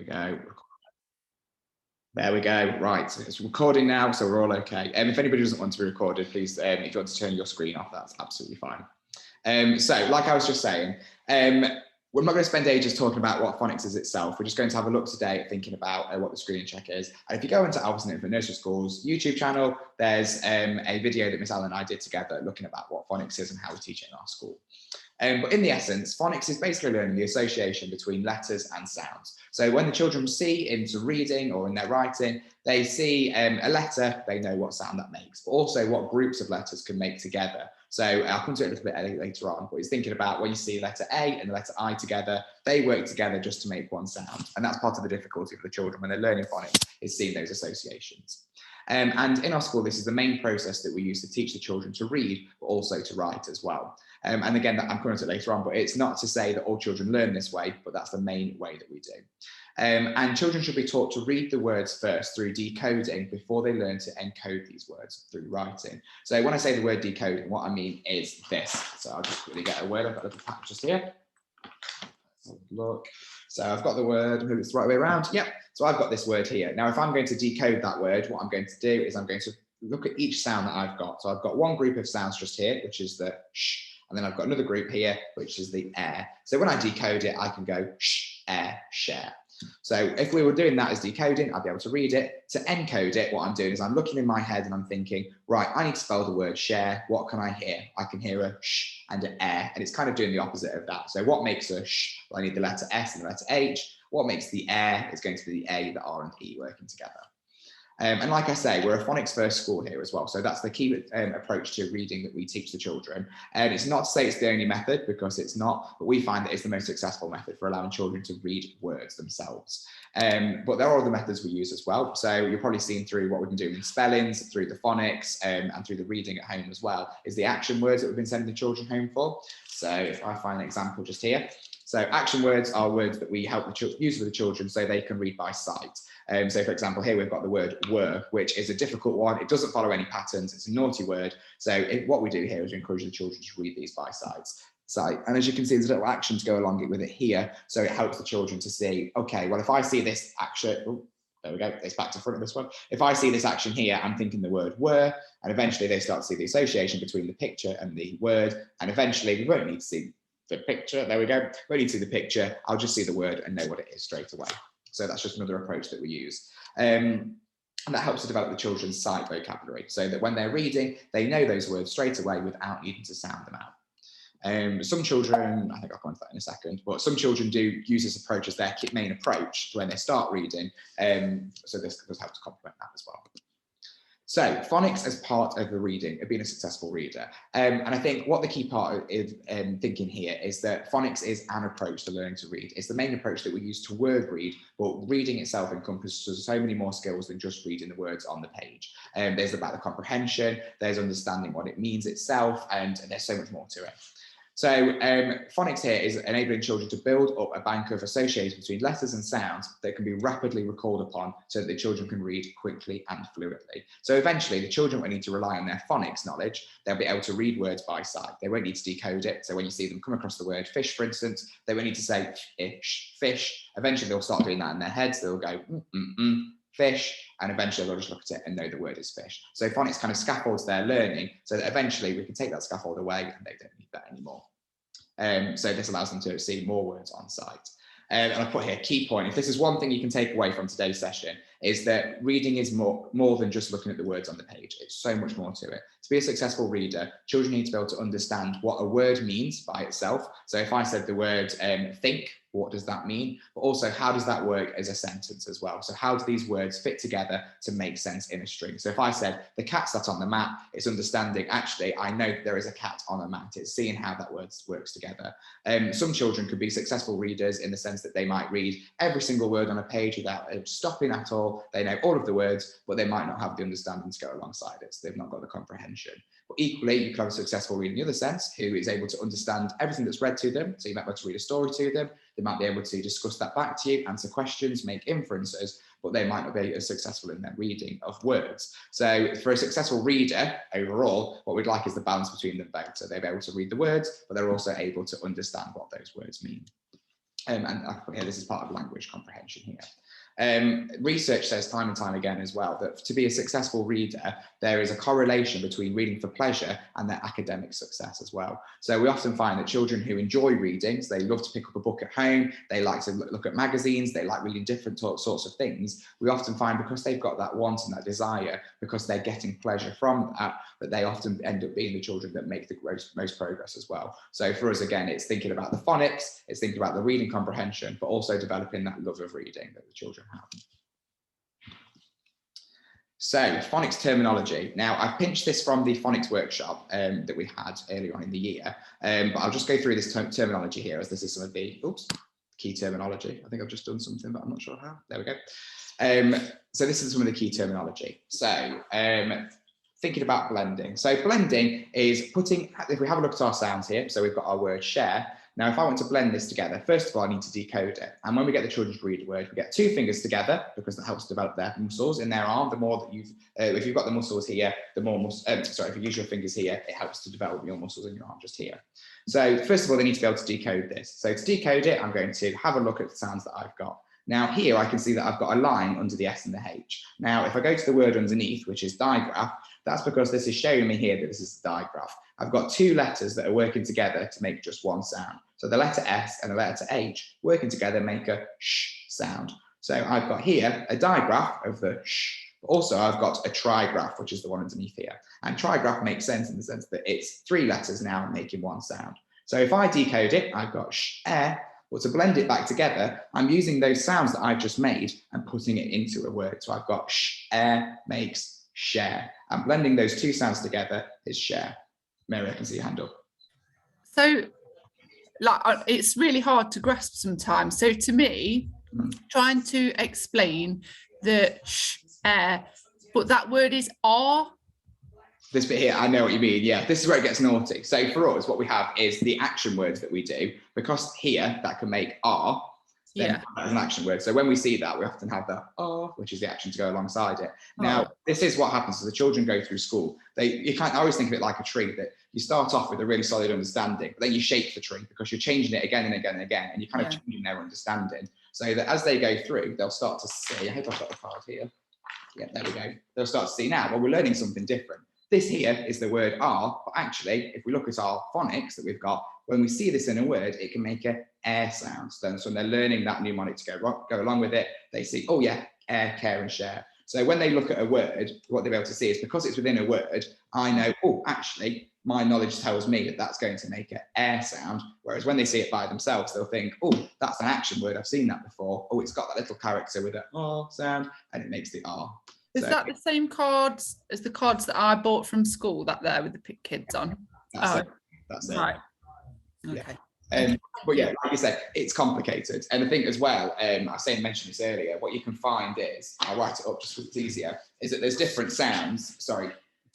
go. There we go. Right, so it's recording now, so we're all okay. If anybody doesn't want to be recorded, please, if you want to turn your screen off, that's absolutely fine. So, like I was just saying, we're not going to spend ages talking about what phonics is itself. We're just going to have a look today at thinking about what the screening check is. And if you go into Alpha Infant Nursery School's YouTube channel, there's a video that Miss Allen and I did together looking about what phonics is and how we teach it in our school. But in the essence, phonics is basically learning the association between letters and sounds. So when the children see into reading or in their writing, they see a letter, they know what sound that makes, but also what groups of letters can make together. So I'll come to it a little bit later on, but he's thinking about when you see letter A and the letter I together, they work together just to make one sound. And that's part of the difficulty for the children when they're learning phonics, is seeing those associations. And in our school, this is the main process that we use to teach the children to read, but also to write as well. And again, I'm coming to it later on, but it's not to say that all children learn this way, but that's the main way that we do. And children should be taught to read the words first through decoding before they learn to encode these words through writing. So when I say the word decoding, what I mean is this. So I'll just quickly get a word. I've got a little patch just here. Let's have a look. So I've got the word, move it the right way around. Yep. So I've got this word here. Now, if I'm going to decode that word, what I'm going to do is I'm going to look at each sound that I've got. So I've got one group of sounds just here, which is the sh, and then I've got another group here, which is the air. So when I decode it, I can go sh, air, share. So if we were doing that as decoding, I'd be able to read it. To encode it, what I'm doing is I'm looking in my head and I'm thinking, right, I need to spell the word share. What can I hear? I can hear a sh and an air, and it's kind of doing the opposite of that. So what makes a sh? Well, I need the letter S and the letter H. What makes the air is going to be the A, the R and E working together. And like I say, we're a phonics first school here as well. So that's the key approach to reading that we teach the children. And it's not to say it's the only method, because it's not, but we find that it's the most successful method for allowing children to read words themselves. But there are other methods we use as well. So you're probably seeing through what we've been doing in spellings, through the phonics, and through the reading at home as well, is the action words that we've been sending the children home for. So if I find an example just here. So action words are words that we help use with the children so they can read by sight. So for example, here we've got the word were, which is a difficult one. It doesn't follow any patterns. It's a naughty word. So what we do here is we encourage the children to read these by sight. And as you can see, there's a little action to go along with it here. So it helps the children to see, okay, well, if I see this action, oh, there we go, it's back to front of this one. If I see this action here, I'm thinking the word were, and eventually they start to see the association between the picture and the word. And eventually we won't need to see the picture, there we go. We need to see the picture, I'll just see the word and know what it is straight away. So that's just another approach that we use. And that helps to develop the children's sight vocabulary so that when they're reading, they know those words straight away without needing to sound them out. Some children, I think I'll come on to that in a second, but some children do use this approach as their main approach when they start reading. So this does help to complement that as well. So phonics as part of the reading, of being a successful reader. And I think what the key part of thinking here is that phonics is an approach to learning to read. It's the main approach that we use to word read, but reading itself encompasses so many more skills than just reading the words on the page. There's about the comprehension, there's understanding what it means itself, and there's so much more to it. So phonics here is enabling children to build up a bank of associations between letters and sounds that can be rapidly recalled upon so that the children can read quickly and fluently. So eventually the children won't need to rely on their phonics knowledge. They'll be able to read words by sight. They won't need to decode it. So when you see them come across the word fish, for instance, they won't need to say fish. Eventually they'll start doing that in their heads. They'll go fish, and eventually they'll just look at it and know the word is fish. So phonics kind of scaffolds their learning so that eventually we can take that scaffold away and they don't need that anymore. So this allows them to see more words on sight. And I put here, key point, if this is one thing you can take away from today's session, is that reading is more than just looking at the words on the page. It's so much more to it. To be a successful reader, children need to be able to understand what a word means by itself. So if I said the word think, what does that mean? But also, how does that work as a sentence as well? So how do these words fit together to make sense in a string? So if I said the cat sat on the mat, it's understanding, actually, I know that there is a cat on a mat. It's seeing how that word works together. Some children could be successful readers in the sense that they might read every single word on a page without stopping at all. They know all of the words, but they might not have the understanding to go alongside it. So they've not got the comprehension. But equally, you could have a successful reader in the other sense who is able to understand everything that's read to them. So you might be able to read a story to them. They might be able to discuss that back to you, answer questions, make inferences, but they might not be as successful in their reading of words. So for a successful reader overall, what we'd like is the balance between them both. So they're able to read the words, but they're also able to understand what those words mean. And I put here, this is part of language comprehension here. Research says time and time again as well that to be a successful reader, there is a correlation between reading for pleasure and their academic success as well. So we often find that children who enjoy reading, so they love to pick up a book at home, they like to look at magazines, they like reading different sorts of things. We often find because they've got that want and that desire, because they're getting pleasure from that, that they often end up being the children that make the most progress as well. So for us, again, it's thinking about the phonics, it's thinking about the reading comprehension, but also developing that love of reading that the children have. So phonics terminology. Now I've pinched this from the phonics workshop that we had earlier on in the year, but I'll just go through this terminology here as this is some of the key terminology. I think I've just done something, but I'm not sure how. There we go. So this is some of the key terminology. So thinking about blending. So blending is putting, if we have a look at our sounds here, so we've got our word share. Now, if I want to blend this together, first of all, I need to decode it. And when we get the children to read a word, we get two fingers together because that helps develop their muscles in their arm. The more that if you've got the muscles here, the more, if you use your fingers here, it helps to develop your muscles in your arm just here. So first of all, they need to be able to decode this. So to decode it, I'm going to have a look at the sounds that I've got. Now here I can see that I've got a line under the S and the H. Now, if I go to the word underneath, which is digraph, that's because this is showing me here that this is the digraph. I've got two letters that are working together to make just one sound. So the letter S and the letter H working together make a sh sound. So I've got here a digraph of the sh, but also I've got a trigraph, which is the one underneath here. And trigraph makes sense in the sense that it's three letters now making one sound. So if I decode it, I've got sh, air, but to blend it back together, I'm using those sounds that I've just made and putting it into a word. So I've got sh, air makes share. And blending those two sounds together is share. Mary, I can see your hand up. So, like, it's really hard to grasp sometimes. So to me, trying to explain the sh, air, but that word is R. This bit here, I know what you mean. Yeah, this is where it gets naughty. So for us, what we have is the action words that we do, because here that can make R, then as an action word. So when we see that, we often have the R, which is the action to go alongside it. Now, this is what happens as the children go through school. I always think of it like a tree, that you start off with a really solid understanding, but then you shape the tree because you're changing it again and again and again, and you're kind of changing their understanding. So that as they go through, they'll start to see, I hope I've got the card here. Yeah, there we go. They'll start to see now, well, we're learning something different. This here is the word R, but actually, if we look at our phonics that we've got, when we see this in a word, it can make a air sound. So when they're learning that mnemonic to go along with it, they see, oh yeah, air, care, and share. So when they look at a word, what they'll be able to see is because it's within a word, I know, oh, actually, my knowledge tells me that that's going to make an air sound. Whereas when they see it by themselves, they'll think, oh, that's an action word. I've seen that before. Oh, it's got that little character with an R sound, and it makes the R. Is that the same cards as the cards that I bought from school, that there with the kids on? That's it. That's it. Right. Okay. Yeah. But yeah, like you said, it's complicated. And I think as well, I mentioned this earlier, what you can find is, I'll write it up just so it's easier, is that there's different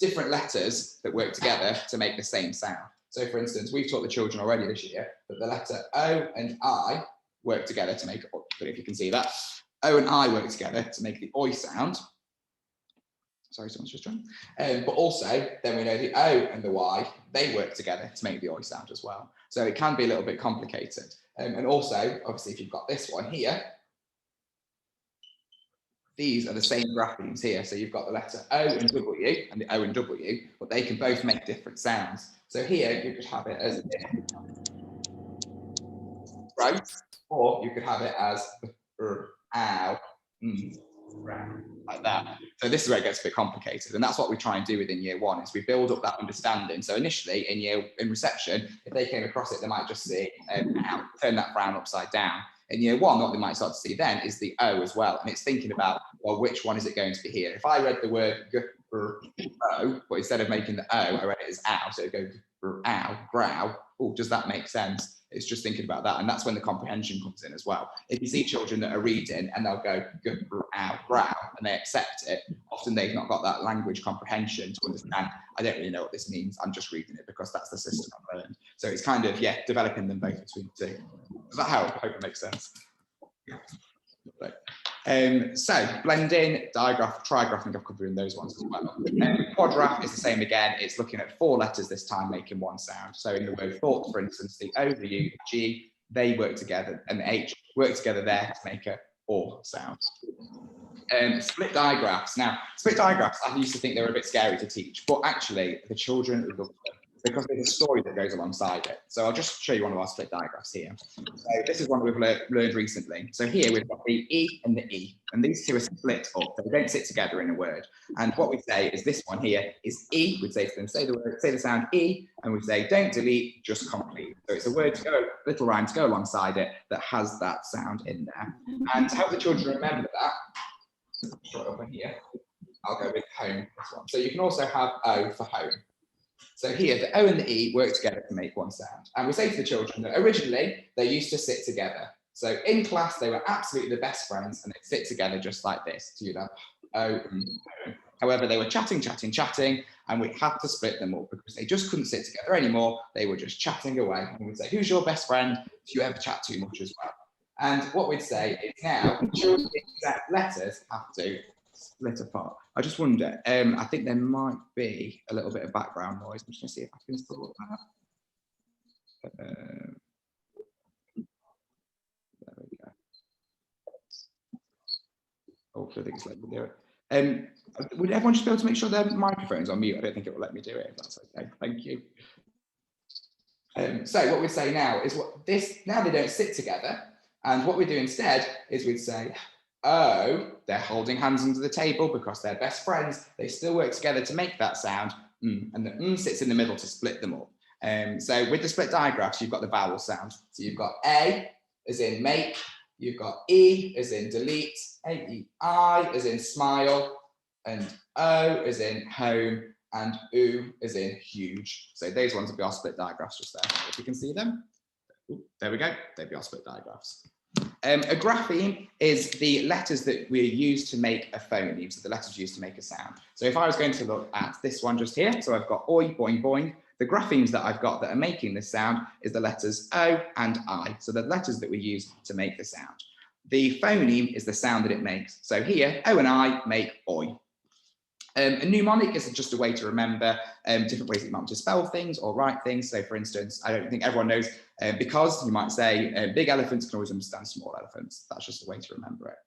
different letters that work together to make the same sound. So for instance, we've taught the children already this year that the letter O and I work together to make, but if you can see that, O and I work together to make the oi sound. Sorry, someone's just trying. But also, then we know the O and the Y, they work together to make the oi sound as well. So it can be a little bit complicated. And also, obviously, if you've got this one here, these are the same graphemes here. So you've got the letter O and W and the O and W, but they can both make different sounds. So here, you could have it as right, or you could have it as ow, like that. So this is where it gets a bit complicated, and that's what we try and do within year one, is we build up that understanding. So initially in reception, if they came across it, they might just see turn that frown upside down. In year one, what they might start to see then is the O as well, and it's thinking about, well, which one is it going to be here? If I read the word O, but instead of making the O, I read it as ow, so it goes ow, grow. Oh, does that make sense? It's just thinking about that, and that's when the comprehension comes in as well. If you see children that are reading and they'll go ow, grow, and they accept it, often they've not got that language comprehension to understand, I don't really know what this means, I'm just reading it because that's the system I've learned. So it's kind of, developing them both between the two. Does that help? I hope it makes sense. So blending, digraph, trigraph, I think I've covered in those ones as well. Quadraph is the same again. It's looking at 4 letters this time, making one sound. So in the word thought, for instance, the O, the U, the G, they work together, and the H work together there to make a or sound. Split digraphs. Now, split digraphs, I used to think they were a bit scary to teach, but actually the children love them because there's a story that goes alongside it. So I'll just show you one of our split digraphs here. So this is one we've learned recently. So here we've got the E and the E, and these two are split up. They don't sit together in a word. And what we say is this one here is E. We'd say to them, say the sound E, and we say don't delete, just complete. So it's a word to go, little rhyme to go alongside it that has that sound in there. And to help the children remember that, right over here, I'll go with home, this one. So you can also have O for home. So here, the O and the E work together to make one sound. And we say to the children that originally they used to sit together. So in class, they were absolutely the best friends and they'd sit together just like this to that O and O. However, they were chatting, and we had to split them up because they just couldn't sit together anymore. They were just chatting away. And we'd say, who's your best friend? Do you ever chat too much as well? And what we'd say is now, children's letters have to split apart. I just wonder, I think there might be a little bit of background noise. I'm just going to see if I can sort that. There we go. Oh, I think it's let me do it. Would everyone just be able to make sure their microphone's on mute? I don't think it will let me do it, if that's okay. Thank you. So what we'd say now is now they don't sit together. And what we do instead is we'd say, oh, they're holding hands under the table because they're best friends. They still work together to make that sound. And the sits in the middle to split them up. So with the split digraphs, you've got the vowel sound. So you've got A as in make, you've got E as in delete, A-E-I as in smile, and O as in home, and U as in huge. So those ones will be our split digraphs just there. If you can see them. Ooh, there we go. They'd be our split digraphs. A grapheme is the letters that we use to make a phoneme, so the letters used to make a sound. So if I was going to look at this one just here, so I've got oi, boing, boing. The graphemes that I've got that are making this sound is the letters O and I, so the letters that we use to make the sound. The phoneme is the sound that it makes. So here, O and I make oi. A mnemonic is just a way to remember different ways that you might want to spell things or write things. So for instance, I don't think everyone knows because you might say big elephants can always understand small elephants. That's just a way to remember it.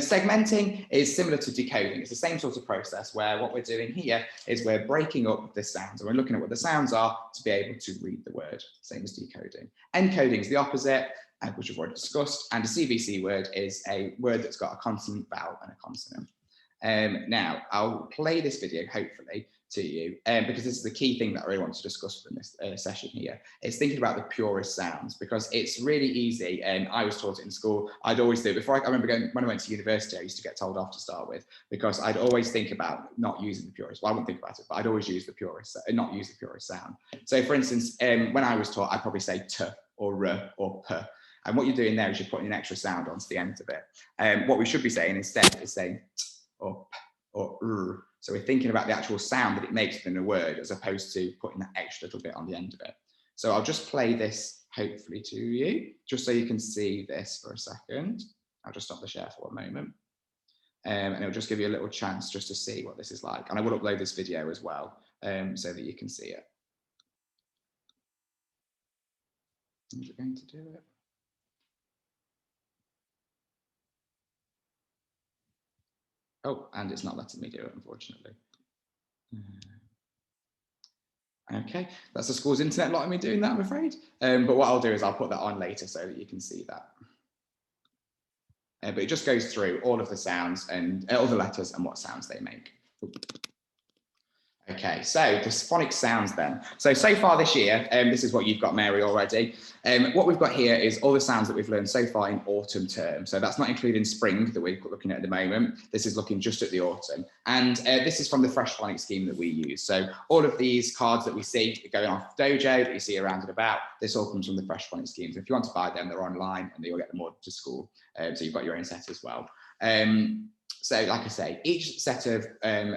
Segmenting is similar to decoding. It's the same sort of process where what we're doing here is we're breaking up the sounds and we're looking at what the sounds are to be able to read the word, same as decoding. Encoding is the opposite, which we've already discussed, and a CVC word is a word that's got a consonant, vowel and a consonant. Now, I'll play this video, hopefully, to you, because this is the key thing that I really want to discuss from this session here. It's thinking about the purest sounds, because it's really easy, and I was taught it in school. I'd always do it. Before I remember when I went to university, I used to get told off to start with, because I'd always think about not using the purest. Well, I wouldn't think about it, but I'd always use the purest, not use the purest sound. So, for instance, when I was taught, I'd probably say t or r or p. And what you're doing there is you're putting an extra sound onto the end of it. What we should be saying instead is saying t or p or r. So we're thinking about the actual sound that it makes within a word as opposed to putting that extra little bit on the end of it. So I'll just play this hopefully to you, just so you can see this for a second. I'll just stop the share for a moment. And it'll just give you a little chance just to see what this is like. And I will upload this video as well so that you can see it. Is it going to do it? Oh, and it's not letting me do it, unfortunately. Okay, that's the school's internet letting me doing that, I'm afraid. But what I'll do is I'll put that on later so that you can see that. But it just goes through all of the sounds and all the letters and what sounds they make. Okay, so the phonics sounds then. So far this year, this is what you've got, Mary, already. What we've got here is all the sounds that we've learned so far in autumn term. So that's not including spring that we're looking at the moment. This is looking just at the autumn. And this is from the Fresh Phonics scheme that we use. So all of these cards that we see going off Dojo that you see around and about, this all comes from the Fresh Phonics scheme. So if you want to buy them, they're online and you'll get them ordered to school. So you've got your own set as well. So like I say, each set of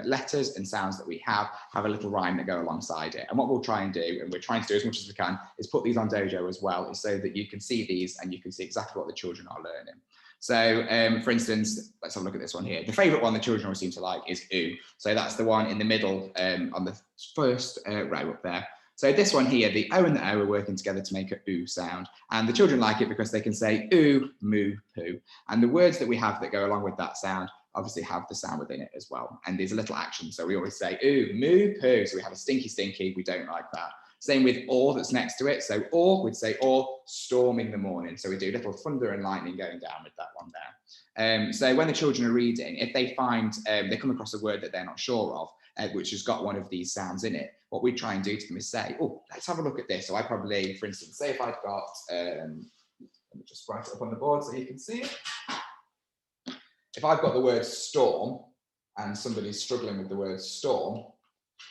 letters and sounds that we have a little rhyme that go alongside it. And what we'll try and do, and we're trying to do as much as we can, is put these on Dojo as well, so that you can see these and you can see exactly what the children are learning. So for instance, let's have a look at this one here. The favourite one the children always seem to like is oo. So that's the one in the middle on the first row up there. So this one here, the O and the O are working together to make a oo sound. And the children like it because they can say oo, moo, poo. And the words that we have that go along with that sound obviously have the sound within it as well. And there's a little action. So we always say oo, moo, poo. So we have a stinky, stinky. We don't like that. Same with or that's next to it. So or, we'd say or, storm in the morning. So we do little thunder and lightning going down with that one there. So when the children are reading, if they find, they come across a word that they're not sure of, which has got one of these sounds in it, what we try and do to them is say, oh, let's have a look at this. So I probably, for instance, say if I'd got, let me just write it up on the board so you can see it. If I've got the word storm and somebody's struggling with the word storm,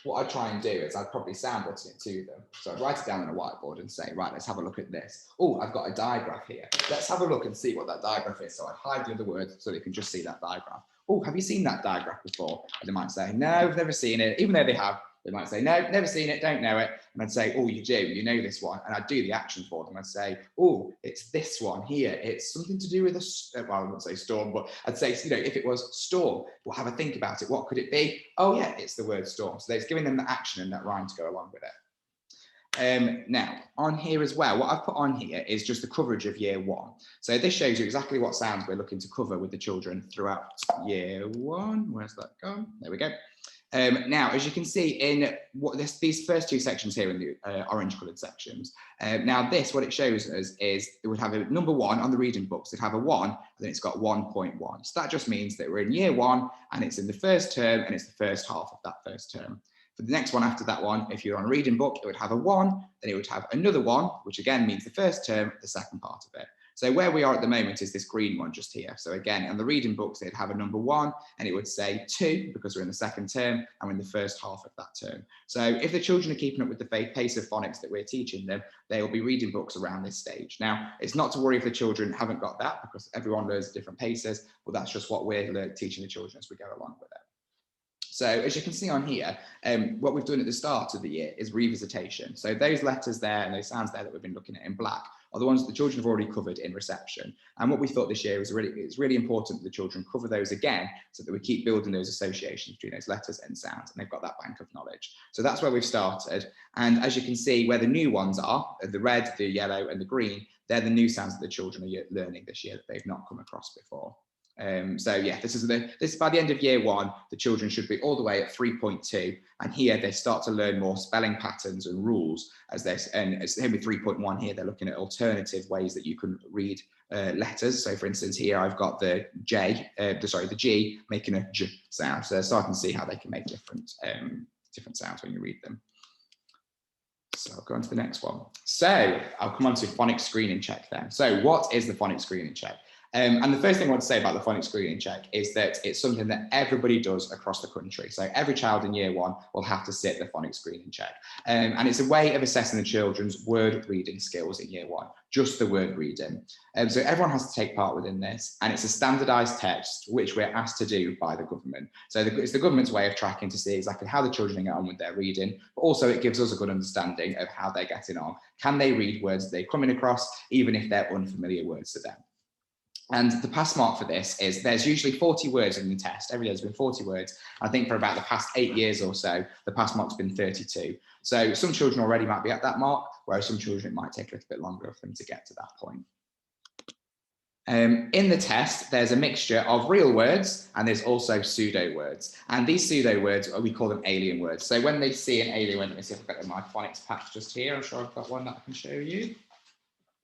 what I'd try and do is I'd probably sound button it to them. So I'd write it down on a whiteboard and say, right, let's have a look at this. Oh, I've got a digraph here. Let's have a look and see what that digraph is. So I'd hide the other words so they can just see that digraph. Oh, have you seen that digraph before? And they might say, no, I've never seen it. Even though they have, they might say, no, never seen it, don't know it. And I'd say, oh, you do, you know this one. And I'd do the action for them. I'd say, oh, it's this one here. It's something to do with a, well, I wouldn't say storm, but I'd say, you know, if it was storm, we'll have a think about it. What could it be? Oh yeah, it's the word storm. So it's giving them the action and that rhyme to go along with it. Now, on here as well, what I've put on here is just the coverage of year one. So this shows you exactly what sounds we're looking to cover with the children throughout year one. Where's that gone? There we go. Now, as you can see in these first two sections here in the orange coloured sections, now this, what it shows us is it would have a number one on the reading books. It'd have a 1, and then it's got 1.1. So that just means that we're in year one, and it's in the first term, and it's the first half of that first term. For the next one after that one, if you're on a reading book, it would have a 1, then it would have another 1, which again means the first term, the second part of it. So where we are at the moment is this green one just here. So again, on the reading books, it'd have a number 1, and it would say 2 because we're in the second term and we're in the first half of that term. So if the children are keeping up with the pace of phonics that we're teaching them, they will be reading books around this stage. Now, it's not to worry if the children haven't got that because everyone learns at different paces, but that's just what we're teaching the children as we go along with it. So as you can see on here, what we've done at the start of the year is revisitation. So those letters there and those sounds there that we've been looking at in black are the ones that the children have already covered in reception. And what we thought this year was it's really important that the children cover those again so that we keep building those associations between those letters and sounds, and they've got that bank of knowledge. So that's where we've started. And as you can see, where the new ones are, the red, the yellow and the green, they're the new sounds that the children are learning this year that they've not come across before. So yeah, this is by the end of year one, the children should be all the way at 3.2, and here they start to learn more spelling patterns and rules as this. And as here with 3.1 here, they're looking at alternative ways that you can read letters. So for instance, here I've got the the G making a J sound. So I can see how they can make different sounds when you read them. So I'll go on to the next one. So I'll come on to phonics screening check then. So what is the phonics screening check? And the first thing I want to say about the phonics screening check is that it's something that everybody does across the country. So every child in year one will have to sit the phonics screening check. And it's a way of assessing the children's word reading skills in year one, just the word reading. So everyone has to take part within this, and it's a standardized test, which we're asked to do by the government. So it's the government's way of tracking to see exactly how the children get on with their reading, but also it gives us a good understanding of how they're getting on. Can they read words they're coming across, even if they're unfamiliar words to them? And the pass mark for this is there's usually 40 words in the test. Every day there's been 40 words. I think for about the past 8 years or so, the pass mark's been 32. So some children already might be at that mark, whereas some children it might take a little bit longer for them to get to that point. In the test, there's a mixture of real words and there's also pseudo words. And these pseudo words, we call them alien words. So when they see an alien word, let me see if I've got my phonics patch just here. I'm sure I've got one that I can show you.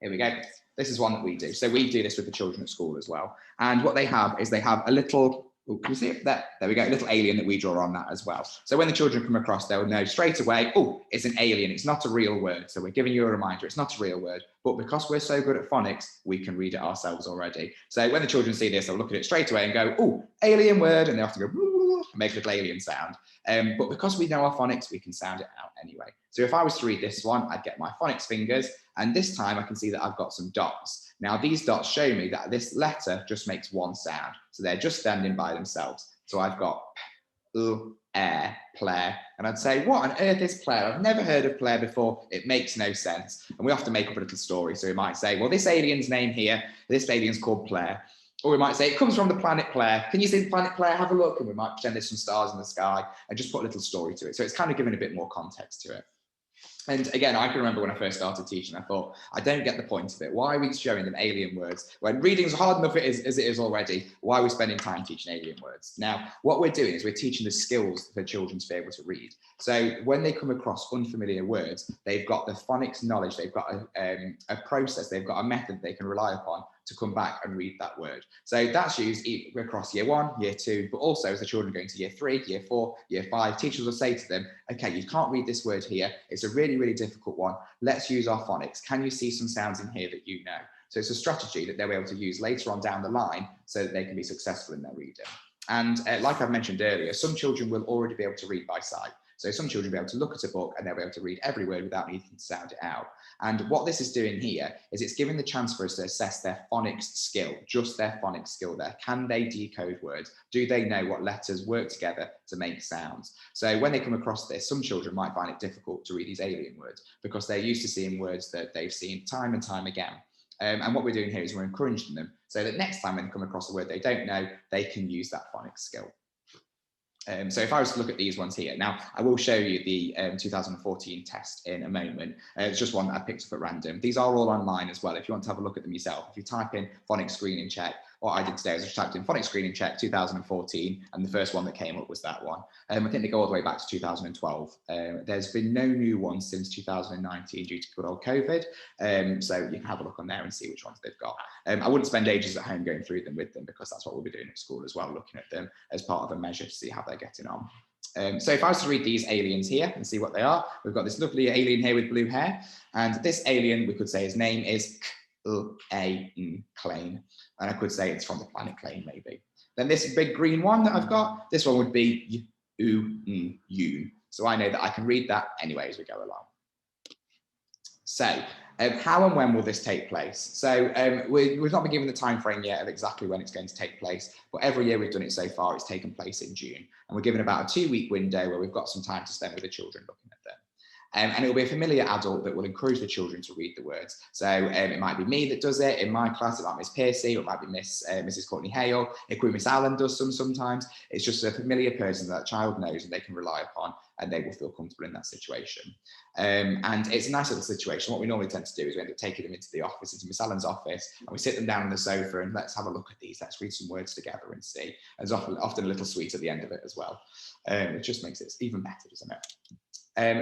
Here we go. This is one that we do. So we do this with the children at school as well. And what they have is they have a little, oh, can you see it? There we go, a little alien that we draw on that as well. So when the children come across, they'll know straight away, oh, it's an alien. It's not a real word. So we're giving you a reminder, it's not a real word. But because we're so good at phonics, we can read it ourselves already. So when the children see this, they'll look at it straight away and go, oh, alien word. And they have to go, and make a little alien sound. But because we know our phonics, we can sound it out anyway. So if I was to read this one, I'd get my phonics fingers, and this time I can see that I've got some dots. Now these dots show me that this letter just makes one sound. So they're just standing by themselves. So I've got air, player, and I'd say, what on earth is player? I've never heard of player before. It makes no sense. And we have to make up a little story. So we might say, well, this alien's name here, this alien's called player. Or we might say, it comes from the planet Player. Can you see the planet Player? Have a look. And we might pretend there's some stars in the sky and just put a little story to it. So it's kind of giving a bit more context to it. And again, I can remember when I first started teaching, I thought, I don't get the point of it. Why are we showing them alien words? When reading's hard enough as it is already, why are we spending time teaching alien words? Now, what we're doing is we're teaching the skills for children to be able to read. So when they come across unfamiliar words, they've got the phonics knowledge, they've got a process, they've got a method they can rely upon to come back and read that word. So that's used across year 1, year 2, but also as the children go into year 3, year 4, year 5, teachers will say to them, okay, you can't read this word here. It's a really, really difficult one. Let's use our phonics. Can you see some sounds in here that you know? So it's a strategy that they'll be able to use later on down the line so that they can be successful in their reading. And like I've mentioned earlier, some children will already be able to read by sight. So some children will be able to look at a book and they'll be able to read every word without needing to sound it out. And what this is doing here is it's giving the chance for us to assess their phonics skill, just their phonics skill there. Can they decode words? Do they know what letters work together to make sounds? So when they come across this, some children might find it difficult to read these alien words because they're used to seeing words that they've seen time and time again. And what we're doing here is we're encouraging them so that next time when they come across a word they don't know, they can use that phonics skill. So if I was to look at these ones here, now I will show you the 2014 test in a moment. It's just one that I picked up at random. These are all online as well. If you want to have a look at them yourself, if you type in phonics screening check, what I did today is I just typed in phonics screening check 2014, and the first one that came up was that one. I think they go all the way back to 2012. There's been no new ones since 2019 due to good old COVID. So you can have a look on there and see which ones they've got. I wouldn't spend ages at home going through them with them because that's what we'll be doing at school as well, looking at them as part of a measure to see how they're getting on. So if I was to read these aliens here and see what they are, we've got this lovely alien here with blue hair. And this alien, we could say his name is Clane. And I could say it's from the planet Clane, maybe. Then this big green one that I've got, this one would be Yoon. So I know that I can read that anyway as we go along. So how and when will this take place? So we've not been given the time frame yet of exactly when it's going to take place, but every year we've done it so far, it's taken place in June. And we're given about a 2-week window where we've got some time to spend with the children looking at them. And it will be a familiar adult that will encourage the children to read the words. So it might be me that does it in my class, it might be Miss Piercy, or it might be Mrs. Courtney Hale. It could be Miss Allen does sometimes. It's just a familiar person that child knows and they can rely upon, and they will feel comfortable in that situation. And it's a nice little situation. What we normally tend to do is we end up taking them into the office, into Miss Allen's office, and we sit them down on the sofa and let's have a look at these. Let's read some words together and see. There's often a little sweet at the end of it as well. It just makes it even better, doesn't it?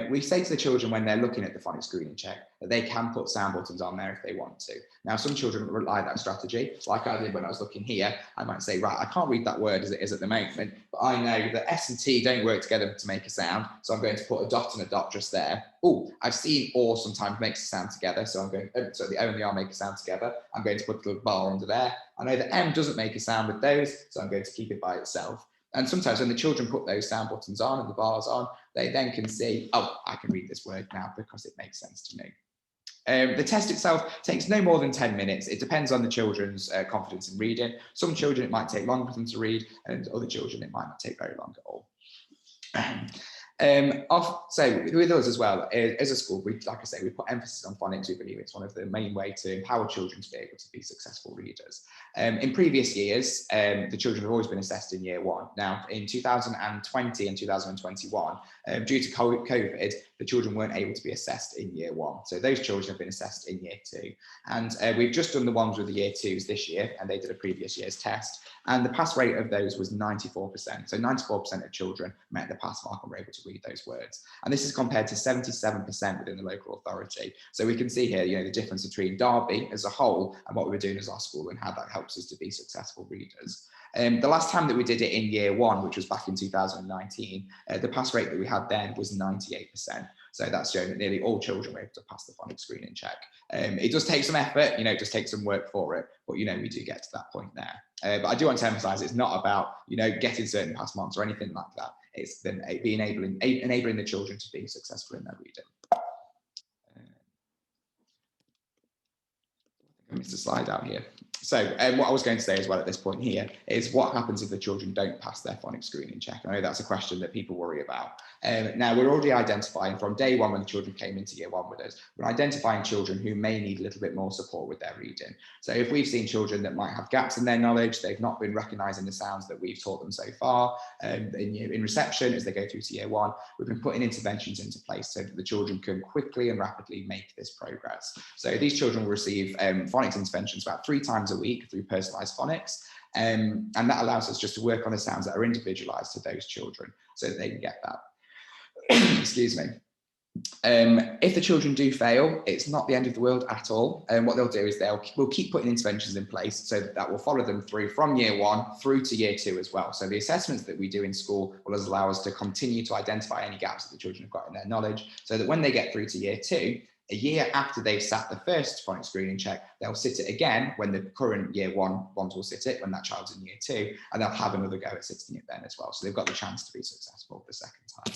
We say to the children when they're looking at the phonics screening check that they can put sound buttons on there if they want to. Now, some children rely on that strategy, like I did when I was looking here. I might say, right, I can't read that word as it is at the moment, but I know that S and T don't work together to make a sound, so I'm going to put a dot and a dot just there. Oh, I've seen or sometimes makes a sound together, so I'm going, so the O and the R make a sound together. I'm going to put a little bar under there. I know that M doesn't make a sound with those, so I'm going to keep it by itself. And sometimes when the children put those sound buttons on and the bars on, they then can see, oh, I can read this word now because it makes sense to me. The test itself takes no more than 10 minutes. It depends on the children's confidence in reading. Some children, it might take longer for them to read, and other children, it might not take very long at all. So with us as well, as a school, like I say, we put emphasis on phonics. We believe it's one of the main ways to empower children to be able to be successful readers. In previous years, the children have always been assessed in year 1. Now, in 2020 and 2021, due to COVID, the children weren't able to be assessed in year 1. So those children have been assessed in year 2. And we've just done the ones with the year 2s this year, and they did a previous year's test. And the pass rate of those was 94%. So 94% of children met the pass mark and were able to read those words. And this is compared to 77% within the local authority. So we can see here, you know, the difference between Derby as a whole and what we were doing as our school and how that helps us to be successful readers. The last time that we did it in year 1, which was back in 2019, the pass rate that we had then was 98%. So that's showing that nearly all children were able to pass the phonics screening check. It does take some effort, you know, it does take some work for it, but, you know, we do get to that point there. But I do want to emphasize it's not about, you know, getting certain pass marks or anything like that. It's then enabling the children to be successful in their reading. I missed a slide out here. So what I was going to say as well at this point here is what happens if the children don't pass their phonics screening check? I know that's a question that people worry about. Now, we're already identifying from day one when the children came into year one with us, we're identifying children who may need a little bit more support with their reading. So if we've seen children that might have gaps in their knowledge, they've not been recognising the sounds that we've taught them so far in reception as they go through to year one, we've been putting interventions into place so that the children can quickly and rapidly make this progress. So these children will receive phonics interventions about 3 times a week through personalised phonics. And that allows us just to work on the sounds that are individualised to those children so that they can get that. Excuse me. If the children do fail, it's not the end of the world at all. And what they'll do is we'll keep putting interventions in place so that will follow them through from year one through to year 2 as well. So the assessments that we do in school will allow us to continue to identify any gaps that the children have got in their knowledge so that when they get through to year 2, a year after they've sat the first phonics screening check, they'll sit it again when the current year one ones will sit it when that child's in year 2, and they'll have another go at sitting it then as well. So they've got the chance to be successful the second time.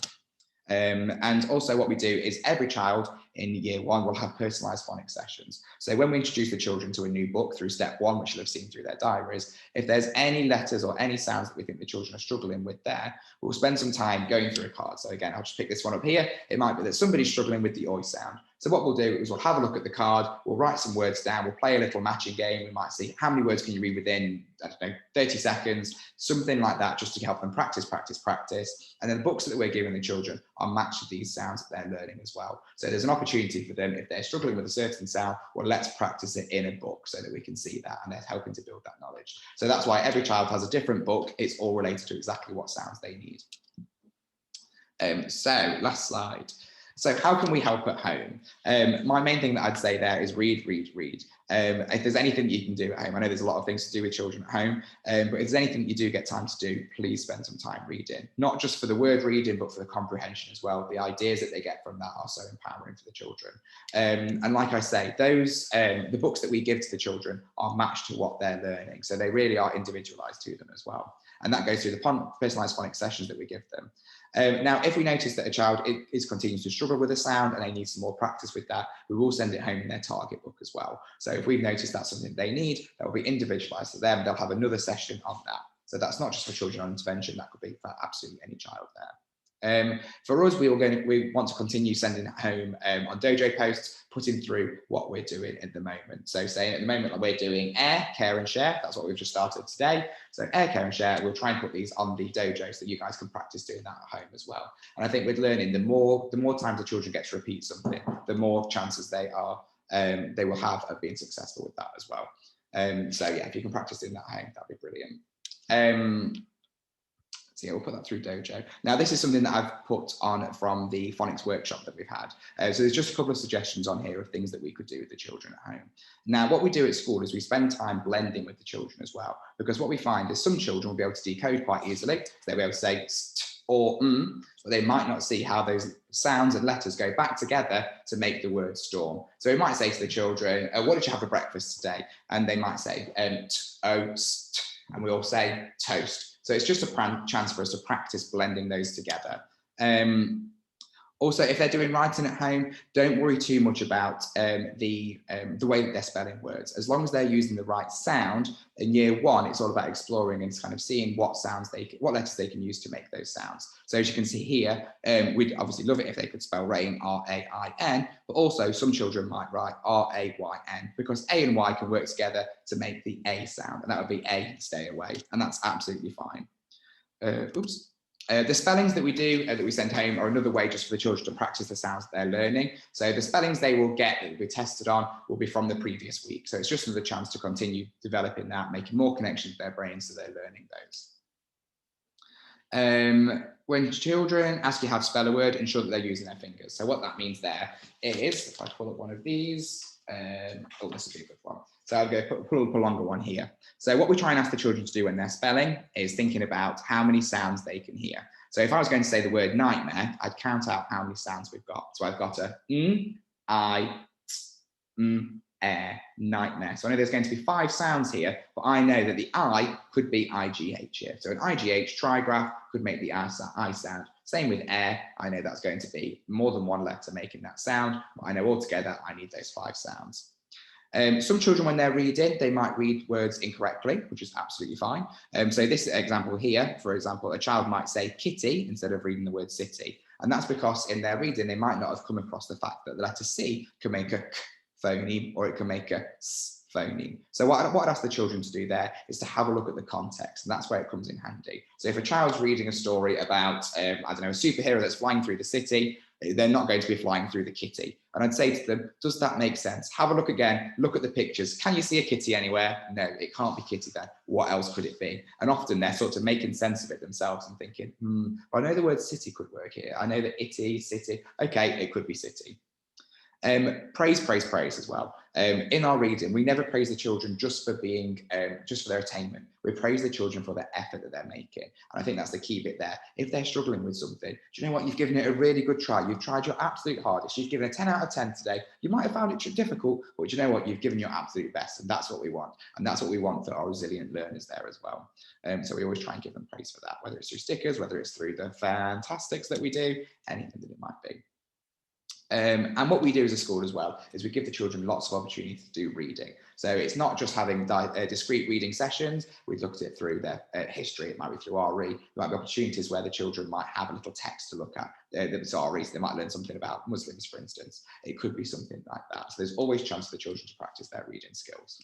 And also what we do is every child in year 1 will have personalised phonics sessions. So when we introduce the children to a new book through step 1, which you'll have seen through their diaries, if there's any letters or any sounds that we think the children are struggling with there, we'll spend some time going through a card. So again, I'll just pick this one up here. It might be that somebody's struggling with the oi sound. So what we'll do is we'll have a look at the card, we'll write some words down, we'll play a little matching game. We might see how many words can you read within, I don't know, 30 seconds, something like that, just to help them practice. And then the books that we're giving the children are matched to these sounds that they're learning as well. So there's an opportunity for them, if they're struggling with a certain sound, well, let's practice it in a book so that we can see that, and they're helping to build that knowledge. So that's why every child has a different book. It's all related to exactly what sounds they need. So last slide. So how can we help at home? My main thing that I'd say there is read. If there's anything you can do at home, I know there's a lot of things to do with children at home, but if there's anything you do get time to do, please spend some time reading, not just for the word reading, but for the comprehension as well. The ideas that they get from that are so empowering for the children. And like I say, those the books that we give to the children are matched to what they're learning. So they really are individualized to them as well. And that goes through the personalized phonics sessions that we give them. Now, if we notice that a child is continuing to struggle with a sound and they need some more practice with that, we will send it home in their target book as well. So if we've noticed that's something they need, that will be individualized to them. They'll have another session on that. So that's not just for children on intervention, that could be for absolutely any child there. For us, we want to continue sending it home on dojo posts, putting through what we're doing at the moment. So saying at the moment we're doing air, care and share. That's what we've just started today. So air, care and share, we'll try and put these on the dojo so that you guys can practice doing that at home as well. And I think with learning, the more times the children get to repeat something, the more chances they will have of being successful with that as well. So yeah, if you can practice doing that at home, that'd be brilliant. So yeah, we'll put that through Dojo. Now, this is something that I've put on from the phonics workshop that we've had. So there's just a couple of suggestions on here of things that we could do with the children at home. Now, what we do at school is we spend time blending with the children as well, because what we find is some children will be able to decode quite easily. So they'll be able to say st or but they might not see how those sounds and letters go back together to make the word storm. So we might say to the children, what did you have for breakfast today? And they might say, toast, and we all say toast. So it's just a chance for us to practice blending those together. Also, if they're doing writing at home, don't worry too much about the way that they're spelling words. As long as they're using the right sound, in year 1, it's all about exploring and kind of seeing what letters they can use to make those sounds. So as you can see here, we'd obviously love it if they could spell rain, R-A-I-N, but also some children might write R-A-Y-N, because A and Y can work together to make the A sound, and that would be A, stay away, and that's absolutely fine. The spellings that we do, that we send home, are another way just for the children to practice the sounds that they're learning. So the spellings they will get that will be tested on will be from the previous week. So it's just another chance to continue developing that, making more connections with their brains so they're learning those. When children ask you how to spell a word, ensure that they're using their fingers. So what that means there is, if I pull up one of these, oh, this would be a good one. So I'll go pull up a longer one here. So what we try and ask the children to do when they're spelling is thinking about how many sounds they can hear. So if I was going to say the word nightmare, I'd count out how many sounds we've got. So I've got a I, nightmare. So I know there's going to be 5 sounds here, but I know that the I could be IGH here. So an IGH trigraph could make the I sound. Same with air. I know that's going to be more than one letter making that sound, but I know altogether I need those 5 sounds. Some children, when they're reading, they might read words incorrectly, which is absolutely fine. So this example here, for example, a child might say kitty instead of reading the word city. And that's because in their reading, they might not have come across the fact that the letter C can make a k phoneme or it can make a s phoneme. So what I'd ask the children to do there is to have a look at the context, and that's where it comes in handy. So if a child's reading a story about, I don't know, a superhero that's flying through the city, they're not going to be flying through the kitty. And I'd say to them, does that make sense? Have a look again, look at the pictures. Can you see a kitty anywhere? No, it can't be kitty then. What else could it be? And often they're sort of making sense of it themselves and thinking, I know the word city could work here. I know that itty, city, okay, it could be city. Praise, praise, praise as well. In our reading, we never praise the children just for being, just for their attainment. We praise the children for the effort that they're making. And I think that's the key bit there. If they're struggling with something, do you know what? You've given it a really good try. You've tried your absolute hardest. You've given a 10 out of 10 today. You might have found it difficult, but do you know what? You've given your absolute best. And that's what we want. And that's what we want for our resilient learners there as well. So we always try and give them praise for that, whether it's through stickers, whether it's through the fantastics that we do, anything that it might be. And what we do as a school as well is we give the children lots of opportunity to do reading. So it's not just having discrete reading sessions. We've looked at it through their history. It might be through RE. There might be opportunities where the children might have a little text to look at. It's RE, so they might learn something about Muslims, for instance. It could be something like that. So there's always chance for the children to practice their reading skills.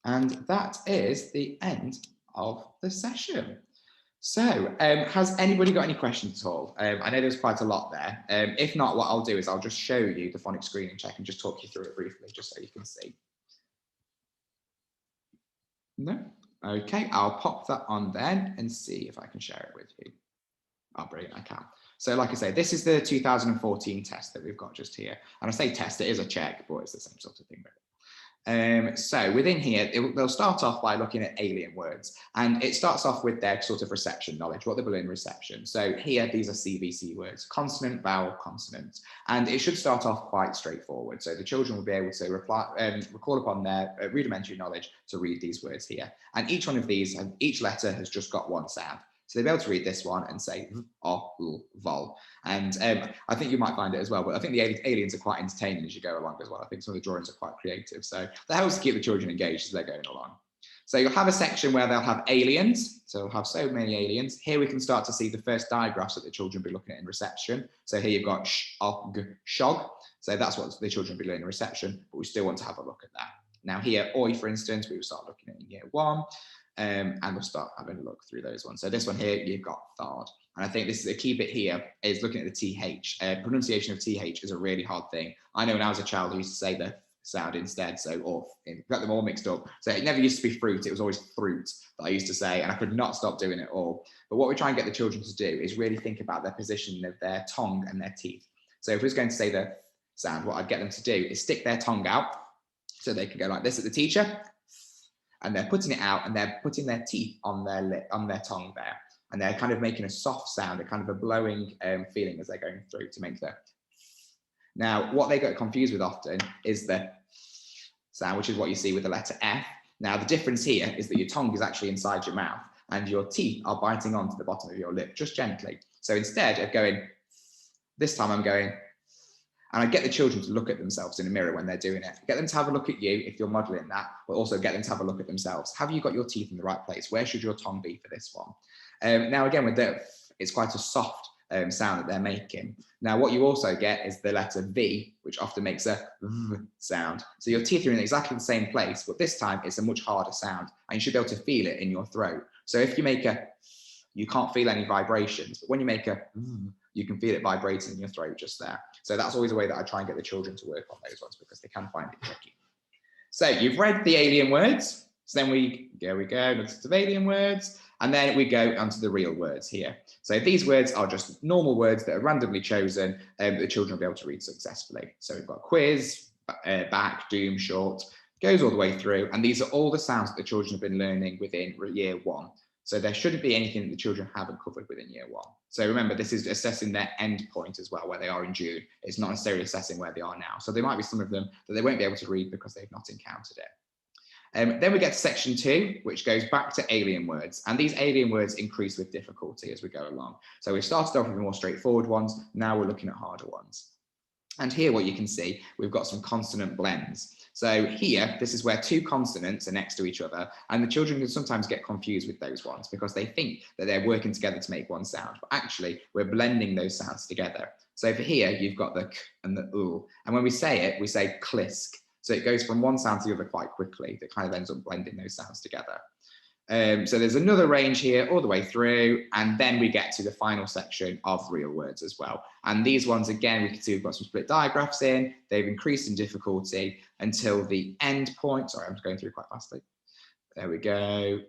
And that is the end of the session. So has anybody got any questions at all? I know there's quite a lot there. If not, what I'll do is I'll just show you the phonics screening check and just talk you through it briefly, just so you can see. No? Okay, I'll pop that on then and see if I can share it with you. Oh, brilliant, I can. So like I say, this is the 2014 test that we've got just here. And I say test, it is a check, but it's the same sort of thing, really. So within here, they'll start off by looking at alien words, and it starts off with their sort of reception knowledge, what they will in reception. So here, these are CVC words, consonant, vowel, consonant, and it should start off quite straightforward. So the children will be able to recall upon their rudimentary knowledge to read these words here. And each one of these, each letter has just got one sound. So they'll be able to read this one and say v, o, l, vol. And I think you might find it as well, but I think the aliens are quite entertaining as you go along as well. I think some of the drawings are quite creative. So that helps to keep the children engaged as they're going along. So you'll have a section where they'll have aliens. So we'll have so many aliens. Here we can start to see the first diagraphs that the children will be looking at in reception. So here you've got sh, og, shog. So that's what the children will be learning in reception, but we still want to have a look at that. Now here, oi, for instance, we will start looking at in year 1. And we'll start having a look through those ones. So this one here, you've got thard. And I think this is a key bit here is looking at the TH. Pronunciation of TH is a really hard thing. I know when I was a child, I used to say the sound instead. So, or got them all mixed up. So it never used to be fruit. It was always fruit that I used to say, and I could not stop doing it all. But what we try and get the children to do is really think about their position of their tongue and their teeth. So if we was going to say the sound, what I'd get them to do is stick their tongue out so they can go like this at the teacher. And they're putting it out and they're putting their teeth on their lip, on their tongue there. And they're kind of making a soft sound, a kind of a blowing feeling as they're going through to make the. Now, what they get confused with often is the sound, which is what you see with the letter F. Now, the difference here is that your tongue is actually inside your mouth and your teeth are biting onto the bottom of your lip, just gently. So instead of going, this time I'm going, and I get the children to look at themselves in a mirror when they're doing it. Get them to have a look at you if you're modeling that, but also get them to have a look at themselves. Have you got your teeth in the right place? Where should your tongue be for this one? Now, again, with the, it's quite a soft sound that they're making. Now, what you also get is the letter V, which often makes a V sound. So your teeth are in exactly the same place, but this time it's a much harder sound, and you should be able to feel it in your throat. So if you make a, you can't feel any vibrations, but when you make a V, you can feel it vibrating in your throat just there. So that's always a way that I try and get the children to work on those ones because they can find it tricky. So you've read the alien words. So then we go, lots of alien words. And then we go onto the real words here. So these words are just normal words that are randomly chosen and the children will be able to read successfully. So we've got quiz, back, doom, short, goes all the way through. And these are all the sounds that the children have been learning within year 1. So there shouldn't be anything that the children haven't covered within year 1. So remember, this is assessing their end point as well, where they are in June. It's not necessarily assessing where they are now. So there might be some of them that they won't be able to read because they've not encountered it. Then we get to section 2, which goes back to alien words. And these alien words increase with difficulty as we go along. So we've started off with the more straightforward ones. Now we're looking at harder ones. And here what you can see, we've got some consonant blends. So here, this is where two consonants are next to each other, and the children can sometimes get confused with those ones because they think that they're working together to make one sound, but actually we're blending those sounds together. So for here, you've got the k and the oo, and when we say it, we say klisk. So it goes from one sound to the other quite quickly. That kind of ends up blending those sounds together. So there's another range here all the way through, and then we get to the final section of real words as well. And these ones, again, we can see we've got some split digraphs in. They've increased in difficulty until the end point. Sorry, I'm just going through quite fastly. There we go.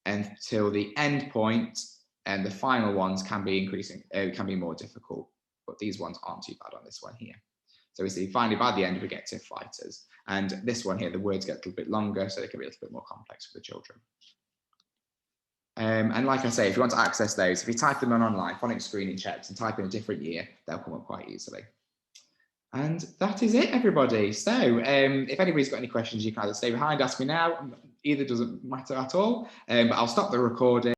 Until the end point, and the final ones can be increasing, can be more difficult, but these ones aren't too bad on this one here. So we see finally by the end we get to fighters, and this one here the words get a little bit longer, so they can be a little bit more complex for the children. And like I say, if you want to access those, if you type them in online, Phonics screening checks, and type in a different year, they'll come up quite easily. And that is it, everybody. So if anybody's got any questions, you can either stay behind, ask me now. Either doesn't matter at all, but I'll stop the recording.